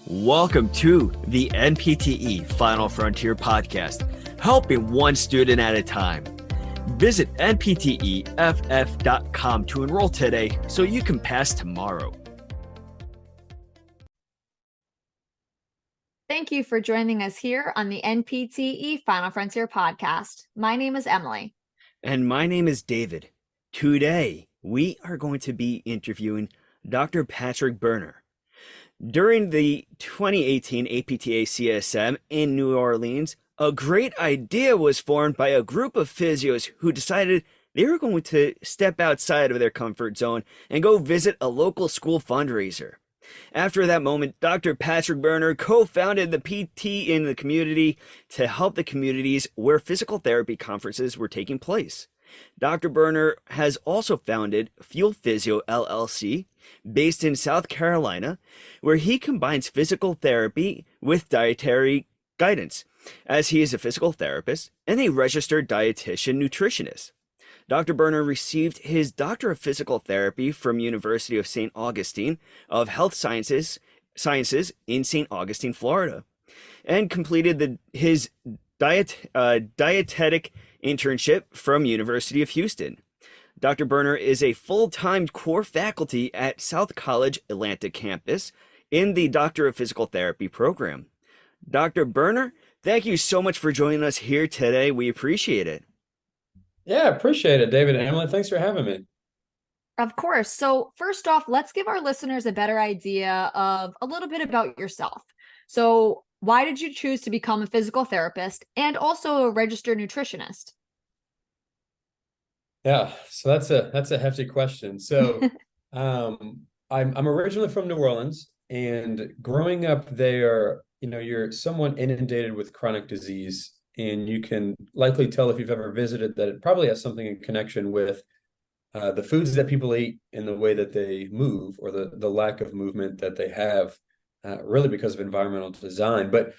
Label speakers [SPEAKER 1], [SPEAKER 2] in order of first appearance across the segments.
[SPEAKER 1] Welcome to the NPTE Final Frontier podcast, helping one student at a time. Visit NPTEFF.com to enroll today so you can pass tomorrow.
[SPEAKER 2] Thank you for joining us here on the NPTE Final Frontier podcast. My name is Emily.
[SPEAKER 1] And my name is David. Today, we are going to be interviewing Dr. Patrick Berner. During the 2018 APTA CSM in New Orleans, a great idea was formed by a group of physios who decided they were going to step outside of their comfort zone and go visit a local school fundraiser. After that moment, Dr. Patrick Berner co-founded the PT in the community to help the communities where physical therapy conferences were taking place. Dr. Berner has also founded Fuel Physio LLC, based in South Carolina, where he combines physical therapy with dietary guidance, as he is a physical therapist and a registered dietitian nutritionist. Dr. Berner received his Doctor of Physical Therapy from University of St. Augustine of Health Sciences in St. Augustine, Florida, and completed his dietetic internship from University of Houston. Dr. Berner is a full-time core faculty at South College Atlanta campus in the Doctor of Physical Therapy program. Dr. Berner, thank you so much for joining us here today. We appreciate it.
[SPEAKER 3] Yeah, appreciate it, David and Emily. Thanks for having me.
[SPEAKER 2] Of course. So first off, let's give our listeners a better idea of a little bit about yourself. So why did you choose to become a physical therapist and also a registered nutritionist?
[SPEAKER 3] Yeah, so that's a hefty question. So I'm originally from New Orleans, and growing up there, you're somewhat inundated with chronic disease, and you can likely tell if you've ever visited that it probably has something in connection with the foods that people eat and the way that they move, or the lack of movement that they have, really because of environmental design. But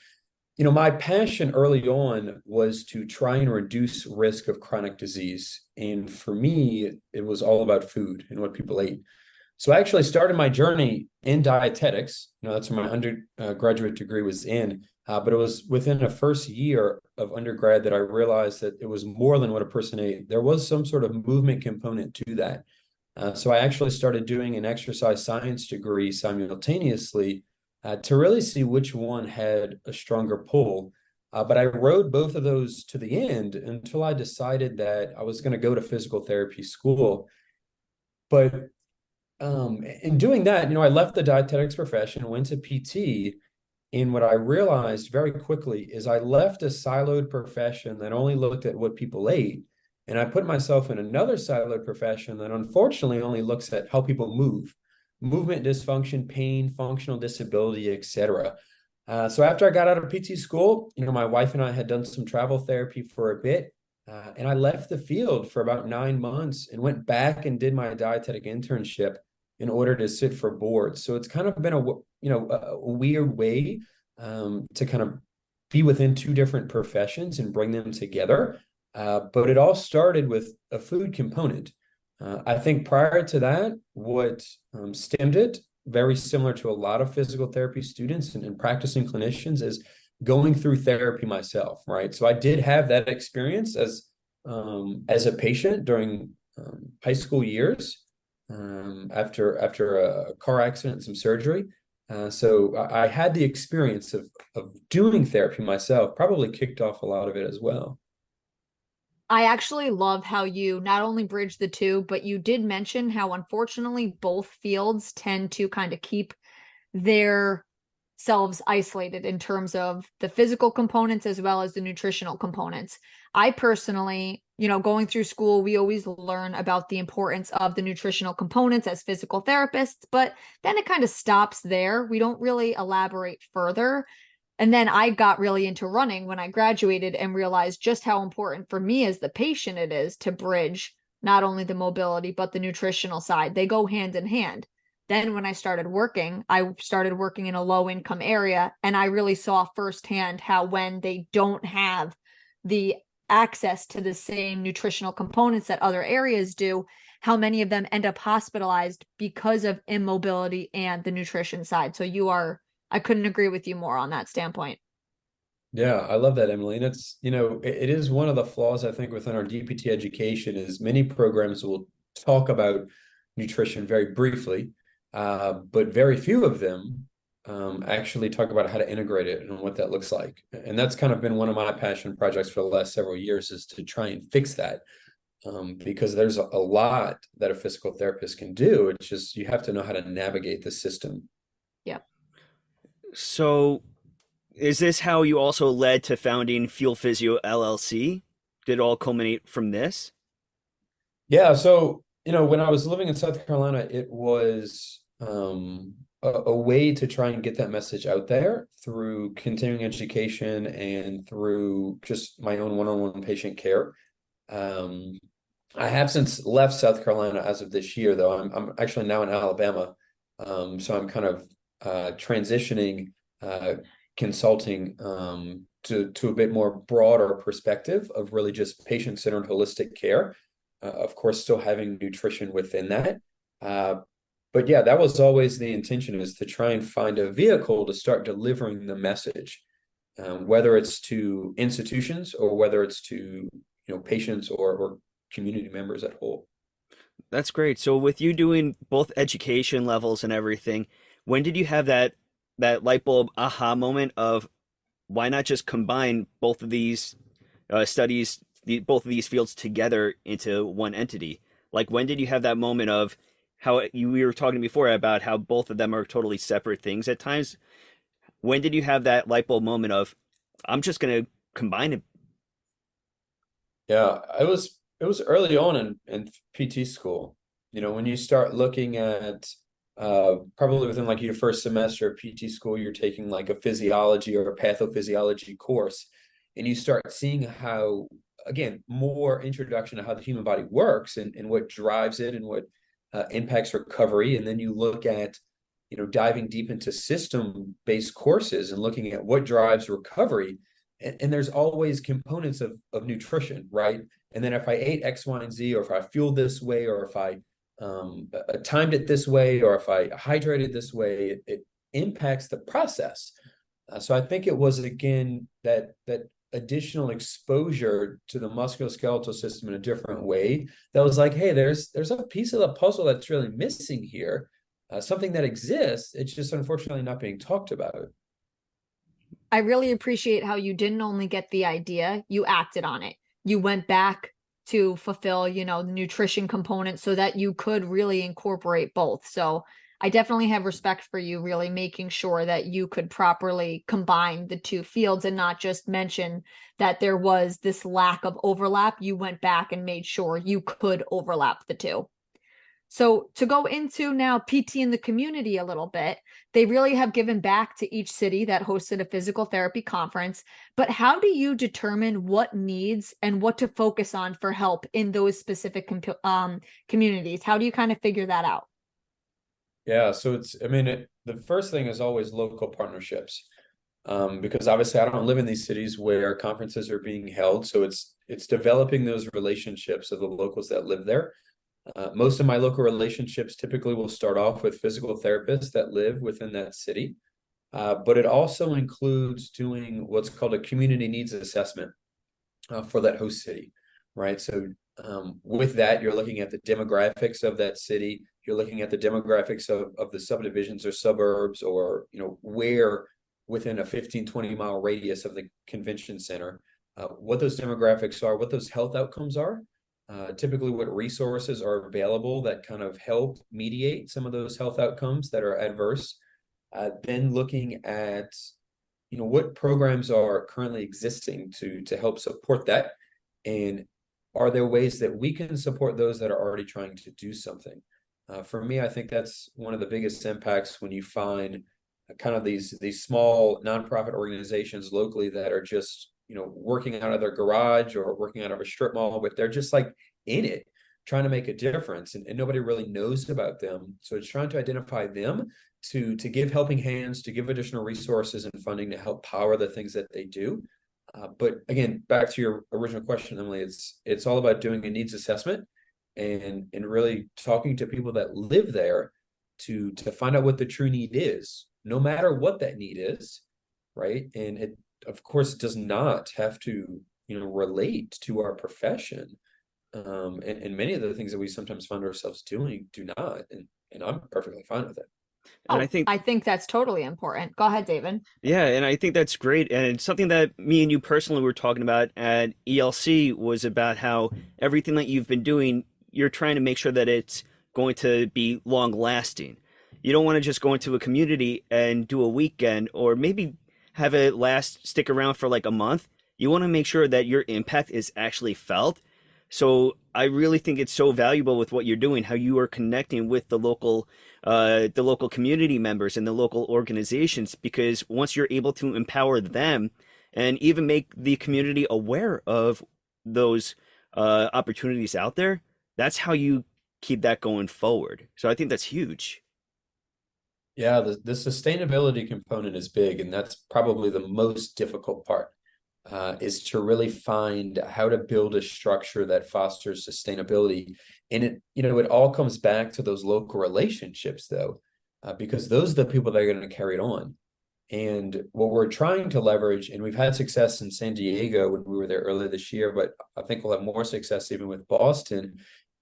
[SPEAKER 3] my passion early on was to try and reduce risk of chronic disease. And for me, it was all about food and what people ate. So I actually started my journey in dietetics. That's where my undergraduate degree was in. But it was within the first year of undergrad that I realized that it was more than what a person ate. There was some sort of movement component to that. So I actually started doing an exercise science degree simultaneously to really see which one had a stronger pull. But I rode both of those to the end until I decided that I was going to go to physical therapy school. But in doing that, I left the dietetics profession, went to PT. And what I realized very quickly is I left a siloed profession that only looked at what people ate. And I put myself in another siloed profession that unfortunately only looks at how people move. Movement dysfunction, pain, functional disability, etc. So after I got out of PT school, my wife and I had done some travel therapy for a bit, and I left the field for about 9 months and went back and did my dietetic internship in order to sit for boards. So it's kind of been a weird way to kind of be within two different professions and bring them together. But it all started with a food component. I think prior to that, what stemmed it, very similar to a lot of physical therapy students and practicing clinicians, is going through therapy myself, right? So I did have that experience as a patient during high school years after a car accident and some surgery. So I had the experience of doing therapy myself, probably kicked off a lot of it as well.
[SPEAKER 2] I actually love how you not only bridge the two, but you did mention how unfortunately both fields tend to kind of keep their selves isolated in terms of the physical components as well as the nutritional components. I personally, going through school, we always learn about the importance of the nutritional components as physical therapists, but then it kind of stops there. We don't really elaborate further. And then I got really into running when I graduated and realized just how important for me as the patient it is to bridge not only the mobility, but the nutritional side. They go hand in hand. Then when I started working in a low income area, and I really saw firsthand how when they don't have the access to the same nutritional components that other areas do, how many of them end up hospitalized because of immobility and the nutrition side. So you are I couldn't agree with you more on that standpoint.
[SPEAKER 3] Yeah, I love that, Emily. And it's, it is one of the flaws I think within our DPT education is many programs will talk about nutrition very briefly, but very few of them actually talk about how to integrate it and what that looks like. And that's kind of been one of my passion projects for the last several years is to try and fix that. Because there's a lot that a physical therapist can do. It's just you have to know how to navigate the system.
[SPEAKER 2] Yep.
[SPEAKER 1] So, is this how you also led to founding Fuel Physio LLC? Did it all culminate from this?
[SPEAKER 3] Yeah, so when I was living in South Carolina, it was a way to try and get that message out there through continuing education and through just my own one-on-one patient care. Um, I have since left South Carolina as of this year, though. I'm actually now in Alabama, so I'm kind of transitioning consulting to a bit more broader perspective of really just patient-centered holistic care. Of course, still having nutrition within that. But yeah, that was always the intention is to try and find a vehicle to start delivering the message, whether it's to institutions or whether it's to patients or community members at whole.
[SPEAKER 1] That's great. So with you doing both education levels and everything, when did you have that light bulb aha moment of why not just combine both of these studies, both of these fields together into one entity? Like when did you have that moment of how we were talking before about how both of them are totally separate things at times? When did you have that light bulb moment of I'm just going to combine it?
[SPEAKER 3] Yeah, it was early on in PT school. When you start looking at probably within like your first semester of PT school, you're taking like a physiology or a pathophysiology course, and you start seeing how, again, more introduction to how the human body works and what drives it and what impacts recovery. And then you look at, diving deep into system-based courses and looking at what drives recovery. And there's always components of nutrition, right? And then if I ate X, Y, and Z, or if I fueled this way, or if I timed it this way, or if I hydrated this way, it impacts the process. So I think it was again that additional exposure to the musculoskeletal system in a different way that was like, hey, there's a piece of the puzzle that's really missing here, something that exists. It's just unfortunately not being talked about.
[SPEAKER 2] I really appreciate how you didn't only get the idea, you acted on it. You went back to fulfill, the nutrition component so that you could really incorporate both. So I definitely have respect for you really making sure that you could properly combine the two fields and not just mention that there was this lack of overlap. You went back and made sure you could overlap the two. So to go into now PT in the community a little bit, they really have given back to each city that hosted a physical therapy conference. But how do you determine what needs and what to focus on for help in those specific communities? How do you kind of figure that out?
[SPEAKER 3] Yeah, so the first thing is always local partnerships, because obviously I don't live in these cities where conferences are being held. So it's developing those relationships of the locals that live there. Most of my local relationships typically will start off with physical therapists that live within that city, but it also includes doing what's called a community needs assessment for that host city, right? So with that, you're looking at the demographics of that city. You're looking at the demographics of the subdivisions or suburbs or, where within a 15, 20-mile radius of the convention center, what those demographics are, what those health outcomes are, typically what resources are available that kind of help mediate some of those health outcomes that are adverse. Then looking at what programs are currently existing to help support that, and are there ways that we can support those that are already trying to do something. For me, I think that's one of the biggest impacts when you find kind of these small nonprofit organizations locally that are just working out of their garage or working out of a strip mall, but they're just like in it trying to make a difference, and nobody really knows about them. So it's trying to identify them to give helping hands, to give additional resources and funding to help power the things that they do. But again, back to your original question, Emily, it's all about doing a needs assessment and really talking to people that live there to find out what the true need is. no matter what that need is, right? And it, of course, does not have to, relate to our profession. And many of the things that we sometimes find ourselves doing do not, and I'm perfectly fine with it.
[SPEAKER 1] And I
[SPEAKER 2] Oh,
[SPEAKER 1] think
[SPEAKER 2] I think that's totally important. Go ahead, David.
[SPEAKER 1] Yeah, and I think that's great. And it's something that me and you personally were talking about at ELC was about how everything that you've been doing, you're trying to make sure that it's going to be long lasting. You don't want to just go into a community and do a weekend or maybe have it stick around for like a month. You want to make sure that your impact is actually felt. So I really think it's so valuable with what you're doing, how you are connecting with the local community members and the local organizations, because once you're able to empower them and even make the community aware of those opportunities out there, that's how you keep that going forward. So I think that's huge.
[SPEAKER 3] Yeah, the sustainability component is big, and that's probably the most difficult part, is to really find how to build a structure that fosters sustainability. And it all comes back to those local relationships, though, because those are the people that are going to carry it on. And what we're trying to leverage, and we've had success in San Diego when we were there earlier this year, but I think we'll have more success even with Boston,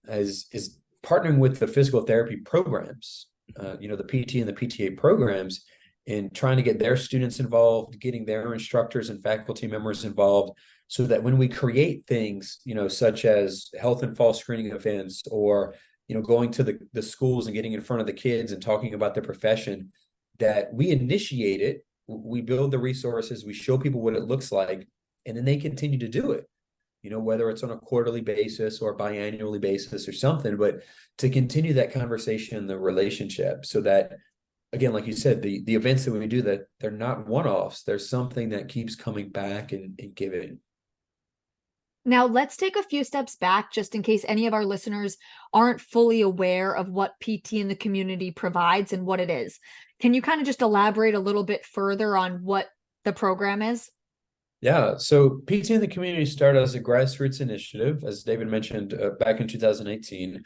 [SPEAKER 3] is partnering with the physical therapy programs, the PT and the PTA programs, and trying to get their students involved, getting their instructors and faculty members involved, so that when we create things, such as health and fall screening events, or going to the schools and getting in front of the kids and talking about the profession, that we initiate it, we build the resources, we show people what it looks like, and then they continue to do it, whether it's on a quarterly basis or biannually basis or something, but to continue that conversation, the relationship, so that, again, like you said, the events that we do, that they're not one-offs, there's something that keeps coming back and giving.
[SPEAKER 2] Now, let's take a few steps back just in case any of our listeners aren't fully aware of what PT in the community provides and what it is. Can you kind of just elaborate a little bit further on what the program is?
[SPEAKER 3] Yeah, so PT in the community started as a grassroots initiative, as David mentioned, back in 2018.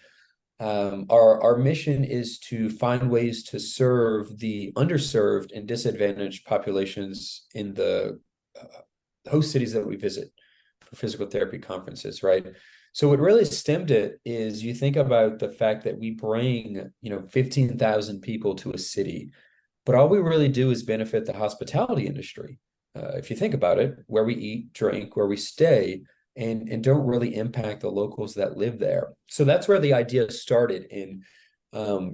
[SPEAKER 3] Our mission is to find ways to serve the underserved and disadvantaged populations in the host cities that we visit for physical therapy conferences, right? So what really stemmed it is, you think about the fact that we bring, 15,000 people to a city, but all we really do is benefit the hospitality industry. If you think about it, where we eat, drink, where we stay, and don't really impact the locals that live there. So that's where the idea started, in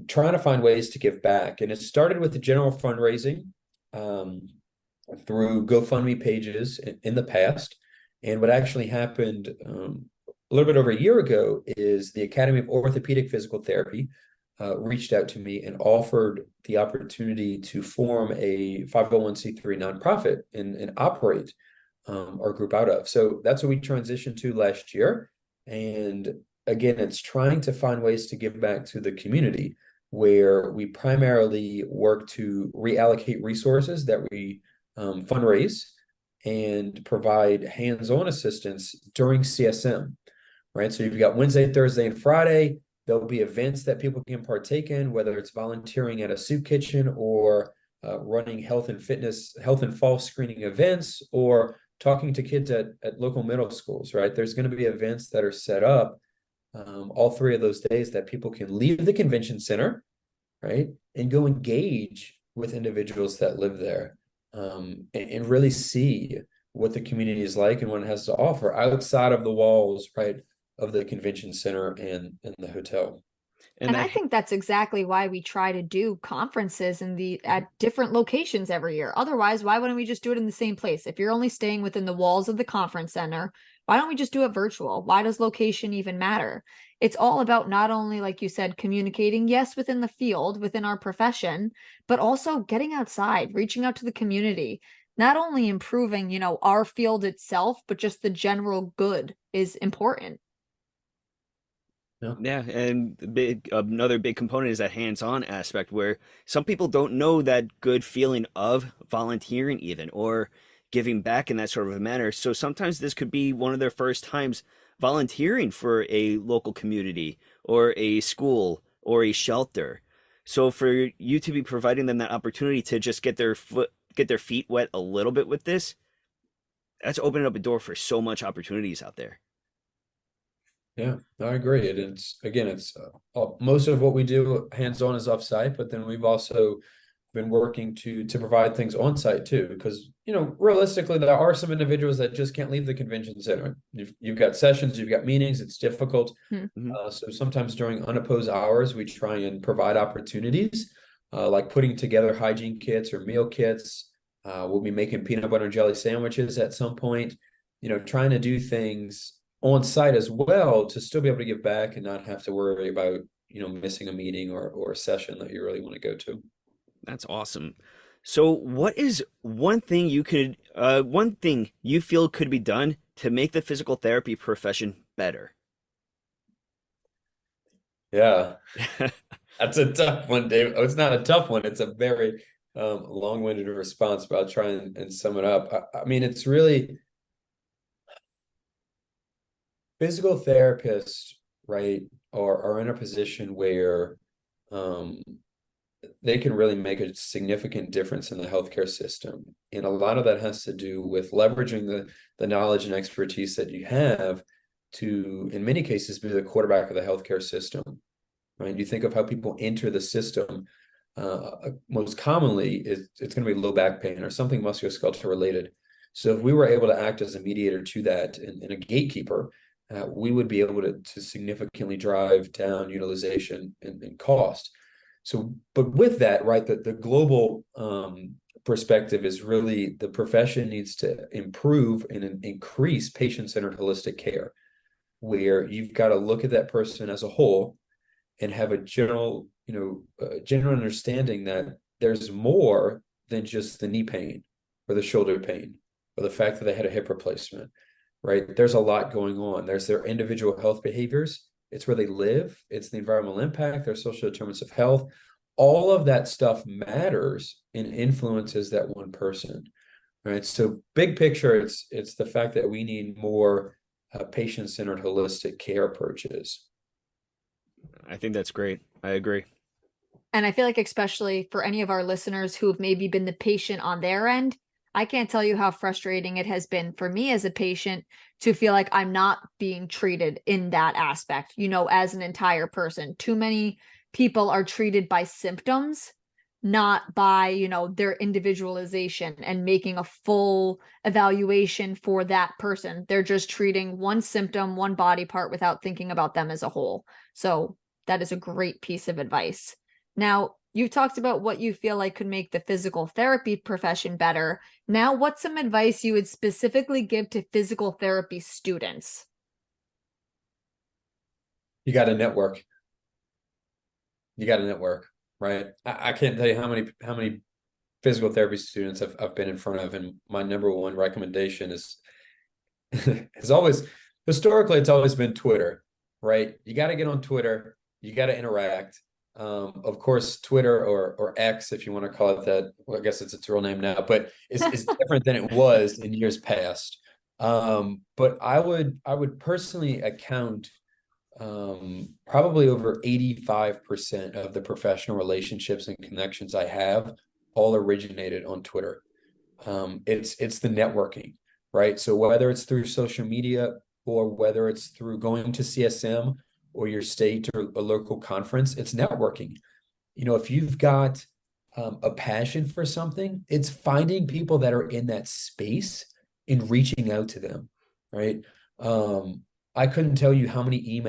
[SPEAKER 3] trying to find ways to give back. And it started with the general fundraising, through GoFundMe pages in the past. And what actually happened, a little bit over a year ago, is the Academy of Orthopedic Physical Therapy reached out to me and offered the opportunity to form a 501c3 nonprofit and operate our group out of. So that's what we transitioned to last year. And again, it's trying to find ways to give back to the community, where we primarily work to reallocate resources that we fundraise and provide hands-on assistance during CSM, right? So you've got Wednesday, Thursday, and Friday. There'll be events that people can partake in, whether it's volunteering at a soup kitchen, or running health and fall screening events, or talking to kids at local middle schools, right? There's going to be events that are set up all 3 of those days, that people can leave the convention center, right, and go engage with individuals that live there, and really see what the community is like and what it has to offer outside of the walls, right, of the convention center and the hotel.
[SPEAKER 1] And
[SPEAKER 2] And I
[SPEAKER 1] that
[SPEAKER 2] think that's exactly why we try to do conferences at different locations every year. Otherwise, why wouldn't we just do it in the same place? If you're only staying within the walls of the conference center, why don't we just do it virtual? Why does location even matter? It's all about not only, like you said, communicating, yes, within the field, within our profession, but also getting outside, reaching out to the community, not only improving, our field itself, but just the general good is important.
[SPEAKER 3] Yeah.
[SPEAKER 1] Yeah, and another big component is that hands-on aspect, where some people don't know that good feeling of volunteering even, or giving back in that sort of a manner. So sometimes this could be one of their first times volunteering for a local community or a school or a shelter. So for you to be providing them that opportunity to just get their feet wet a little bit with this, that's opening up a door for so much opportunities out there.
[SPEAKER 3] Yeah, I agree. It's again, it's most of what we do hands-on is off-site, but then we've also been working to provide things on-site too, because realistically, there are some individuals that just can't leave the convention center. You've got sessions, you've got meetings, it's difficult.
[SPEAKER 2] Hmm.
[SPEAKER 1] Mhm.
[SPEAKER 3] So sometimes during unopposed hours, we try and provide opportunities, like putting together hygiene kits or meal kits. We'll be making peanut butter and jelly sandwiches at some point. Trying to do things on site as well to still be able to give back and not have to worry about missing a meeting or a session that you really want to go to.
[SPEAKER 1] That's awesome. So what is one thing you feel could be done to make the physical therapy profession better?
[SPEAKER 3] Yeah, that's a tough one, Dave. Oh, it's not a tough one. It's a very long-winded response, but I'll try and sum it up. I mean, it's really physical therapists, right, are in a position where um, they can really make a significant difference in the healthcare system. And a lot of that has to do with leveraging the knowledge and expertise that you have to, in many cases, be the quarterback of the healthcare system. Right? You think of how people enter the system. Most commonly, it's going to be low back pain or something musculoskeletal related. So if we were able to act as a mediator to that and a gatekeeper, we would be able to significantly drive down utilization and cost. So, but with that, right, the global perspective is really the profession needs to improve and increase patient-centered holistic care, where you've got to look at that person as a whole and have a general understanding that there's more than just the knee pain or the shoulder pain or the fact that they had a hip replacement, right? There's a lot going on. There's their individual health behaviors. It's where they live. It's the environmental impact, their social determinants of health. All of that stuff matters and influences that one person, right? So big picture, it's the fact that we need more patient-centered holistic care approaches.
[SPEAKER 1] I think that's great. I agree.
[SPEAKER 2] And I feel like, especially for any of our listeners who have maybe been the patient on their end, I can't tell you how frustrating it has been for me as a patient to feel like I'm not being treated in that aspect, as an entire person. Too many people are treated by symptoms, not by, their individualization and making a full evaluation for that person. They're just treating one symptom, one body part without thinking about them as a whole. So that is a great piece of advice. Now, you talked about what you feel like could make the physical therapy profession better. Now, what's some advice you would specifically give to physical therapy students?
[SPEAKER 3] You got to network. You got to network, right? I can't tell you how many physical therapy students I've been in front of, and my number one recommendation is has always it's always been Twitter, right? You got to get on Twitter. You got to interact. Of course, Twitter or X, if you want to call it that. Well, I guess it's its real name now, but it's different than it was in years past. But I would personally account probably over 85% of the professional relationships and connections I have all originated on Twitter. It's the networking, right? So whether it's through social media or whether it's through going to CSM or your state or a local conference, it's networking. If you've got a passion for something, it's finding people that are in that space and reaching out to them, right? I couldn't tell you how many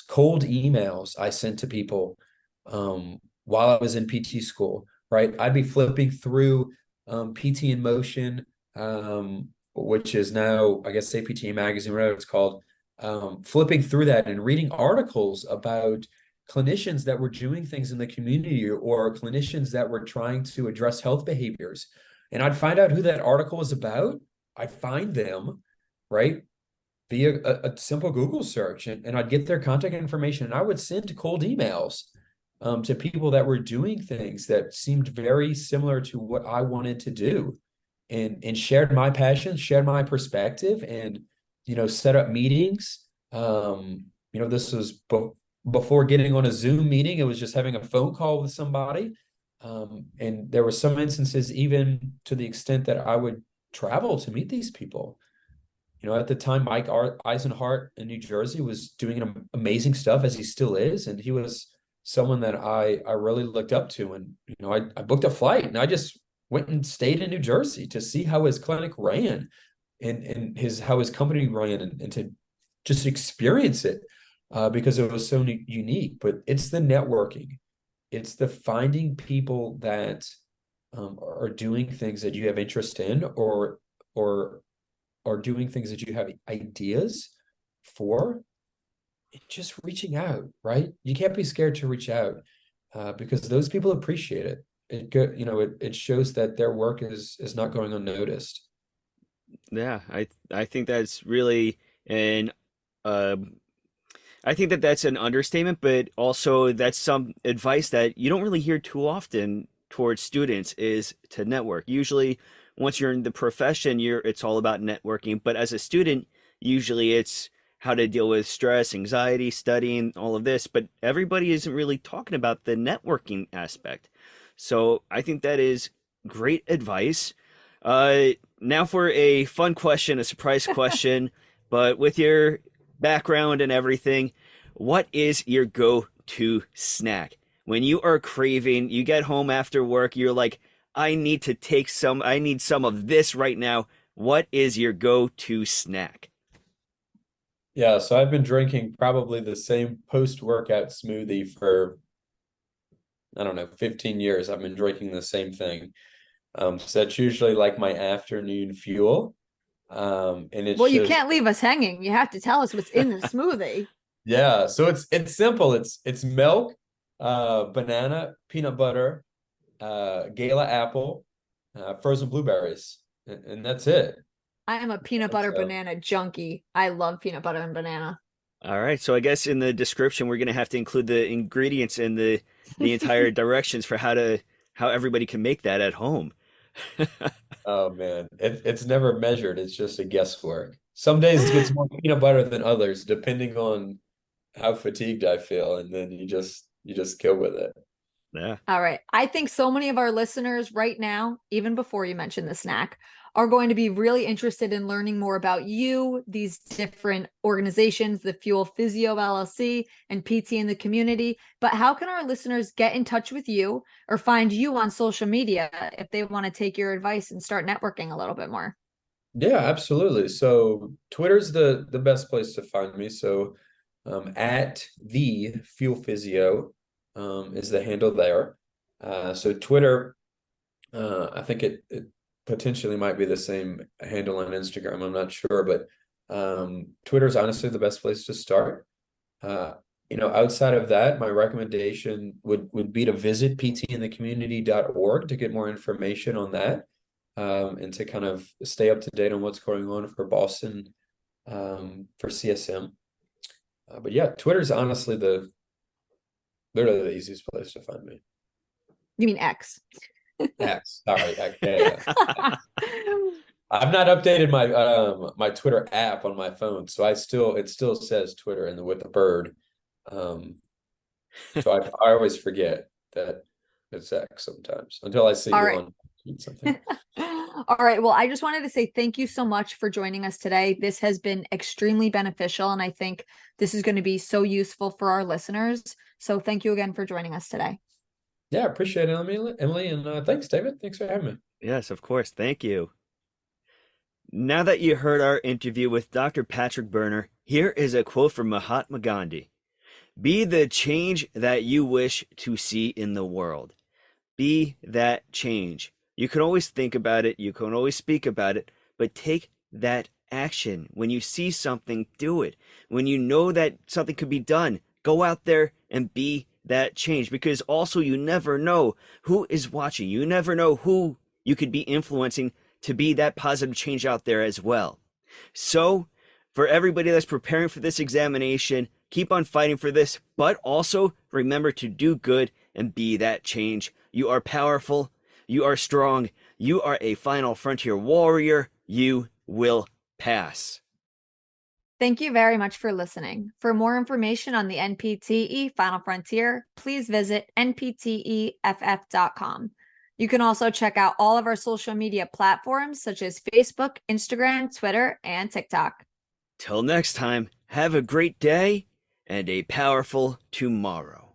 [SPEAKER 3] cold emails I sent to people while I was in PT school, right? I'd be flipping through PT in Motion, which is now, I guess, APTA Magazine, whatever it's called, flipping through that and reading articles about clinicians that were doing things in the community or clinicians that were trying to address health behaviors. And I'd find out who that article was about. I'd find them, right, via a simple Google search, and I'd get their contact information, and I would send cold emails to people that were doing things that seemed very similar to what I wanted to do, and shared my passion, shared my perspective, and set up meetings. This was before getting on a Zoom meeting, it was just having a phone call with somebody. And there were some instances, even to the extent that I would travel to meet these people. At the time, Mike Eisenhart in New Jersey was doing amazing stuff, as he still is, and he was someone that I really looked up to. And I booked a flight, and I just went and stayed in New Jersey to see how his clinic ran, and how his company ran, and to just experience it, because it was so unique. But it's the networking, it's the finding people that are doing things that you have interest in, or are doing things that you have ideas for, and just reaching out, right? You can't be scared to reach out, because those people appreciate it. It shows that their work is not going unnoticed.
[SPEAKER 1] Yeah, I think that's really an uh, I think that that's an understatement, but also that's some advice that you don't really hear too often towards students is to network. Usually, once you're in the profession, it's all about networking. But as a student, usually it's how to deal with stress, anxiety, studying, all of this. But everybody isn't really talking about the networking aspect. So I think that is great advice. Now for a fun question, a surprise question, but with your background and everything, what is your go-to snack? When you are craving, you get home after work, you're like, I need some of this right now. What is your go-to snack?
[SPEAKER 3] Yeah, so I've been drinking probably the same post-workout smoothie for, I don't know, 15 years. I've been drinking the same thing. So that's usually like my afternoon fuel. And it's
[SPEAKER 2] Well, you
[SPEAKER 3] just,
[SPEAKER 2] can't leave us hanging. You have to tell us what's in the smoothie.
[SPEAKER 3] yeah, so it's simple. It's milk, banana, peanut butter, Gala apple, frozen blueberries, and that's it.
[SPEAKER 2] I am a peanut
[SPEAKER 3] That's
[SPEAKER 2] butter banana junkie. I love peanut butter and banana.
[SPEAKER 1] All right, so I guess in the description we're gonna have to include the ingredients and the entire directions for how everybody can make that at home.
[SPEAKER 3] Oh man, it's never measured. It's just a guesswork. Some days it gets more peanut butter than others, depending on how fatigued I feel, and then you just go with it.
[SPEAKER 1] Yeah.
[SPEAKER 2] All right. I think so many of our listeners right now, even before you mentioned the snack, are going to be really interested in learning more about you, these different organizations, the Fuel Physio LLC and PT in the community. But how can our listeners get in touch with you or find you on social media if they want to take your advice and start networking a little bit more?
[SPEAKER 3] Yeah, absolutely. So Twitter's the best place to find me. So at the Fuel Physio is the handle there. So Twitter, I think it potentially might be the same handle on Instagram. I'm not sure, but Twitter is honestly the best place to start. Outside of that, my recommendation would be to visit ptinthecommunity.org to get more information on that, and to kind of stay up to date on what's going on for Boston, for CSM. But yeah, Twitter's honestly literally the easiest place to find me.
[SPEAKER 2] You mean X?
[SPEAKER 3] X, sorry, X, yeah. I've not updated my Twitter app on my phone, so it still says Twitter and with the bird. Um, so I always forget that it's X sometimes until I see
[SPEAKER 2] All
[SPEAKER 3] you
[SPEAKER 2] right.
[SPEAKER 3] on something.
[SPEAKER 2] All right. Well, I just wanted to say thank you so much for joining us today. This has been extremely beneficial, and I think this is going to be so useful for our listeners. So thank you again for joining us today.
[SPEAKER 3] Yeah, appreciate it, Emily, and thanks, David. Thanks for having me.
[SPEAKER 1] Yes, of course. Thank you. Now that you heard our interview with Dr. Patrick Berner, here is a quote from Mahatma Gandhi. Be the change that you wish to see in the world. Be that change. You can always think about it, you can always speak about it, but take that action. When you see something, do it. When you know that something could be done, go out there and be that change, because also you never know who is watching. You never know who you could be influencing to be that positive change out there as well. So, for everybody that's preparing for this examination, keep on fighting for this, but also remember to do good and be that change. You are powerful. You are strong. You are a final frontier warrior. You will pass.
[SPEAKER 2] Thank you very much for listening. For more information on the NPTE Final Frontier, please visit npteff.com. You can also check out all of our social media platforms such as Facebook, Instagram, Twitter, and TikTok.
[SPEAKER 1] Till next time, have a great day and a powerful tomorrow.